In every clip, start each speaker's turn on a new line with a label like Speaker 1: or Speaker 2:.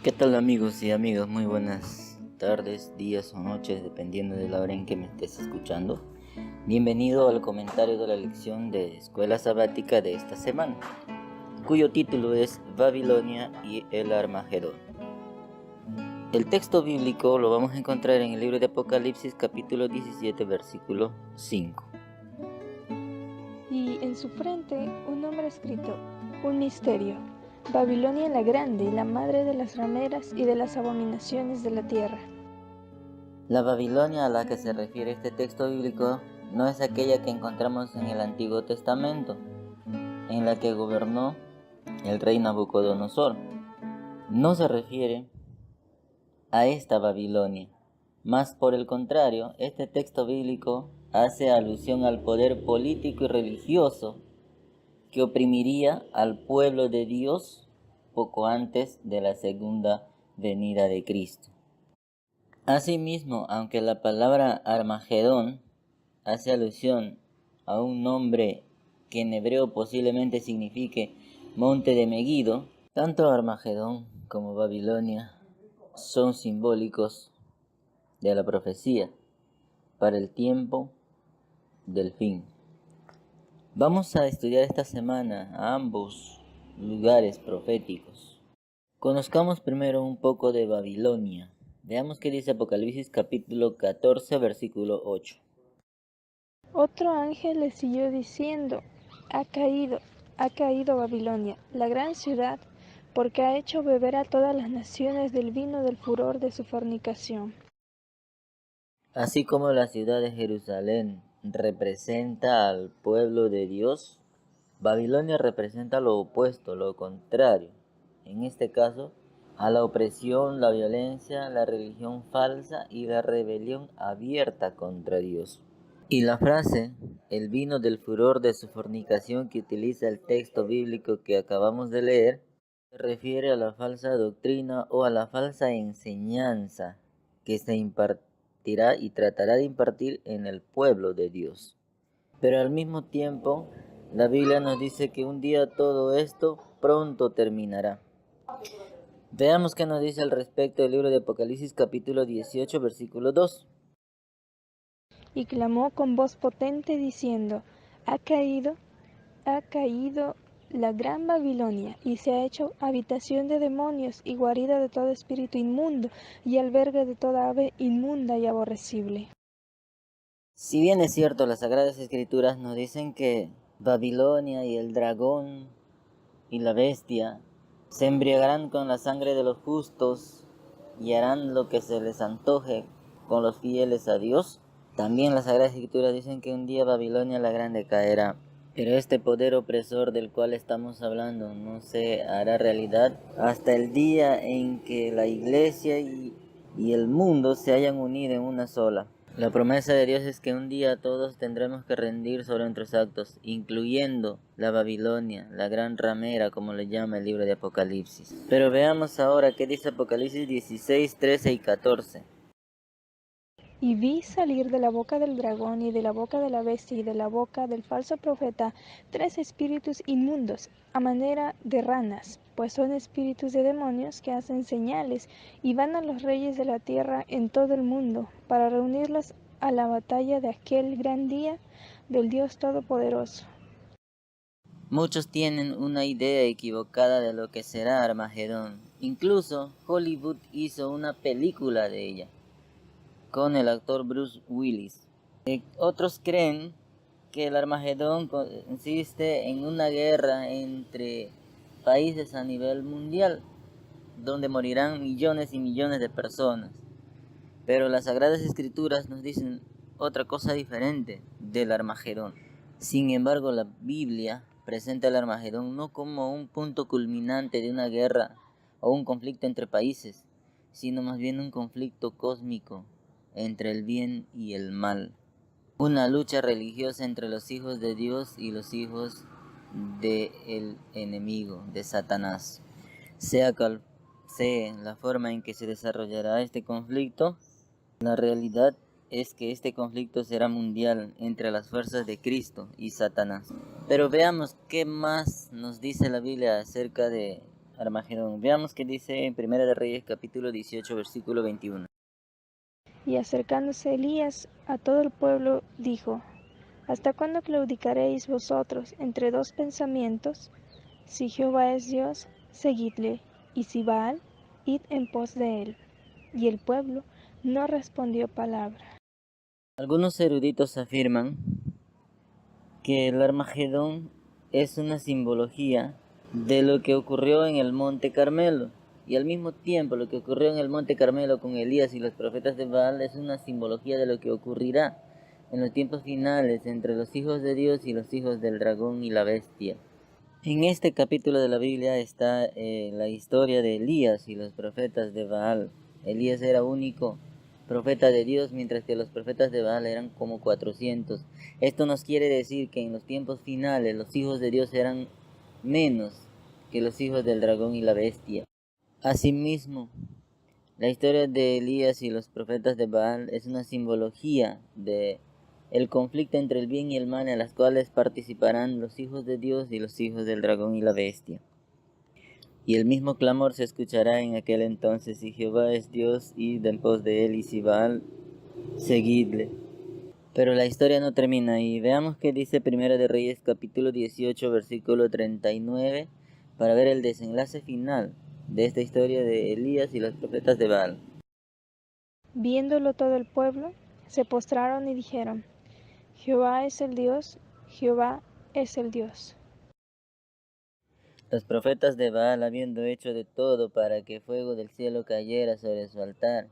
Speaker 1: ¿Qué tal amigos y amigas? Muy buenas tardes, días o noches, dependiendo de la hora en que me estés escuchando. Bienvenido al comentario de la lección de Escuela Sabática de esta semana, cuyo título es Babilonia y el Armagedón. El texto bíblico lo vamos a encontrar en el libro de Apocalipsis capítulo 17 versículo 5.
Speaker 2: Y en su frente un nombre escrito, un misterio, Babilonia la grande, la madre de las rameras y de las abominaciones de la tierra.
Speaker 1: La Babilonia a la que se refiere este texto bíblico no es aquella que encontramos en el Antiguo Testamento, en la que gobernó el rey Nabucodonosor. No se refiere a esta Babilonia, mas por el contrario, este texto bíblico hace alusión al poder político y religioso que oprimiría al pueblo de Dios poco antes de la segunda venida de Cristo. Asimismo, aunque la palabra Armagedón hace alusión a un nombre que en hebreo posiblemente signifique monte de Megido, tanto Armagedón como Babilonia son simbólicos de la profecía para el tiempo del fin. Vamos a estudiar esta semana a ambos lugares proféticos. Conozcamos primero un poco de Babilonia. Veamos qué dice Apocalipsis capítulo 14 versículo 8.
Speaker 2: Otro ángel le siguió diciendo, ha caído Babilonia, la gran ciudad, porque ha hecho beber a todas las naciones del vino del furor de su fornicación.
Speaker 1: Así como la ciudad de Jerusalén representa al pueblo de Dios, Babilonia representa lo opuesto, lo contrario. En este caso, a la opresión, la violencia, la religión falsa y la rebelión abierta contra Dios. Y la frase, el vino del furor de su fornicación que utiliza el texto bíblico que acabamos de leer, se refiere a la falsa doctrina o a la falsa enseñanza que se impartirá y tratará de impartir en el pueblo de Dios. Pero al mismo tiempo, la Biblia nos dice que un día todo esto pronto terminará. Veamos qué nos dice al respecto el libro de Apocalipsis capítulo 18 versículo 2.
Speaker 2: Y clamó con voz potente diciendo, ha caído la gran Babilonia, y se ha hecho habitación de demonios y guarida de todo espíritu inmundo, y albergue de toda ave inmunda y aborrecible.
Speaker 1: Si bien es cierto, las Sagradas Escrituras nos dicen que Babilonia y el dragón y la bestia se embriagarán con la sangre de los justos y harán lo que se les antoje con los fieles a Dios, también las Sagradas Escrituras dicen que un día Babilonia la grande caerá. Pero este poder opresor del cual estamos hablando no se hará realidad hasta el día en que la iglesia y el mundo se hayan unido en una sola. La promesa de Dios es que un día todos tendremos que rendir sobre nuestros actos, incluyendo la Babilonia, la gran ramera, como le llama el libro de Apocalipsis. Pero veamos ahora qué dice Apocalipsis 16, 13 y 14.
Speaker 2: Y vi salir de la boca del dragón y de la boca de la bestia y de la boca del falso profeta 3 espíritus inmundos, a manera de ranas, pues son espíritus de demonios que hacen señales y van a los reyes de la tierra en todo el mundo, para reunirlos a la batalla de aquel gran día del Dios Todopoderoso.
Speaker 1: Muchos tienen una idea equivocada de lo que será Armagedón. Incluso Hollywood hizo una película de ella, con el actor Bruce Willis. Otros creen que el Armagedón consiste en una guerra entre países a nivel mundial, donde morirán millones y millones de personas. Pero las Sagradas Escrituras nos dicen otra cosa diferente del Armagedón. Sin embargo, la Biblia presenta el Armagedón no como un punto culminante de una guerra o un conflicto entre países, sino más bien un conflicto cósmico entre el bien y el mal. Una lucha religiosa entre los hijos de Dios y los hijos del enemigo, de Satanás. Sea cual sea la forma en que se desarrollará este conflicto, la realidad es que este conflicto será mundial entre las fuerzas de Cristo y Satanás. Pero veamos qué más nos dice la Biblia acerca de Armagedón. Veamos qué dice en Primera de Reyes capítulo 18 versículo 21.
Speaker 2: Y acercándose Elías a todo el pueblo, dijo: ¿Hasta cuándo claudicaréis vosotros entre dos pensamientos? Si Jehová es Dios, seguidle, y si Baal, id en pos de él. Y el pueblo no respondió palabra.
Speaker 1: Algunos eruditos afirman que el Armagedón es una simbología de lo que ocurrió en el Monte Carmelo. Y al mismo tiempo lo que ocurrió en el Monte Carmelo con Elías y los profetas de Baal es una simbología de lo que ocurrirá en los tiempos finales entre los hijos de Dios y los hijos del dragón y la bestia. En este capítulo de la Biblia está la historia de Elías y los profetas de Baal. Elías era único profeta de Dios, mientras que los profetas de Baal eran como 400. Esto nos quiere decir que en los tiempos finales los hijos de Dios eran menos que los hijos del dragón y la bestia. Asimismo, la historia de Elías y los profetas de Baal es una simbología de el conflicto entre el bien y el mal, en las cuales participarán los hijos de Dios y los hijos del dragón y la bestia. Y el mismo clamor se escuchará en aquel entonces: si Jehová es Dios, id en pos de él, y si Baal, seguidle. Pero la historia no termina ahí. Veamos qué dice Primera de Reyes capítulo 18 versículo 39 para ver el desenlace final de esta historia de Elías y los profetas de Baal.
Speaker 2: Viéndolo todo el pueblo, se postraron y dijeron: Jehová es el Dios, Jehová es el Dios.
Speaker 1: Los profetas de Baal, habiendo hecho de todo para que fuego del cielo cayera sobre su altar,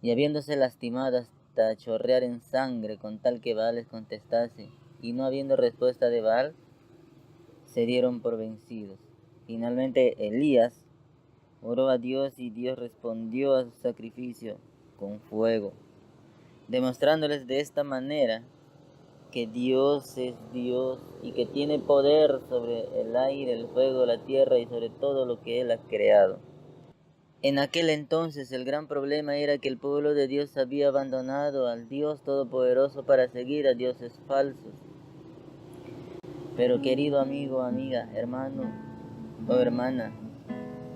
Speaker 1: y habiéndose lastimado hasta chorrear en sangre con tal que Baal les contestase, y no habiendo respuesta de Baal, se dieron por vencidos. Finalmente Elías oró a Dios y Dios respondió a su sacrificio con fuego, demostrándoles de esta manera que Dios es Dios y que tiene poder sobre el aire, el fuego, la tierra y sobre todo lo que Él ha creado. En aquel entonces el gran problema era que el pueblo de Dios había abandonado al Dios Todopoderoso para seguir a dioses falsos. Pero querido amigo, amiga, hermano o hermana,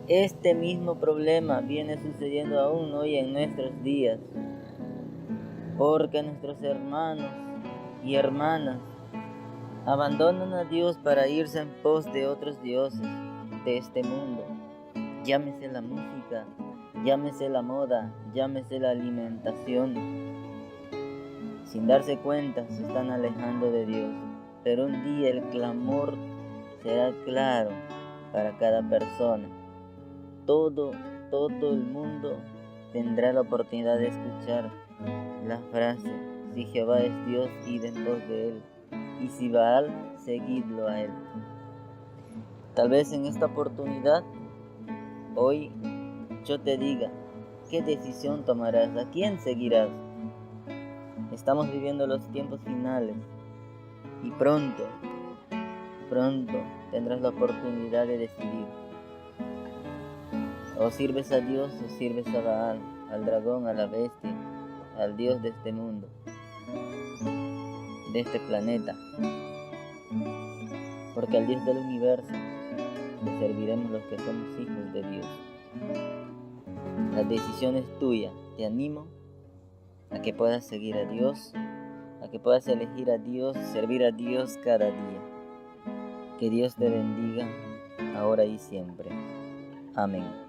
Speaker 1: este mismo problema viene sucediendo aún hoy en nuestros días, porque nuestros hermanos y hermanas abandonan a Dios para irse en pos de otros dioses de este mundo. Llámese la música, llámese la moda, llámese la alimentación. Sin darse cuenta se están alejando de Dios, pero un día el clamor será claro para cada persona. Todo el mundo tendrá la oportunidad de escuchar la frase: si Jehová es Dios, id en pos de él, y si Baal, seguidlo a él. Tal vez en esta oportunidad, hoy, yo te diga, ¿qué decisión tomarás? ¿A quién seguirás? Estamos viviendo los tiempos finales y pronto tendrás la oportunidad de decidir. O sirves a Dios o sirves a Baal, al dragón, a la bestia, al Dios de este mundo, de este planeta. Porque al Dios del universo le serviremos los que somos hijos de Dios. La decisión es tuya. Te animo a que puedas seguir a Dios, a que puedas elegir a Dios, servir a Dios cada día. Que Dios te bendiga ahora y siempre. Amén.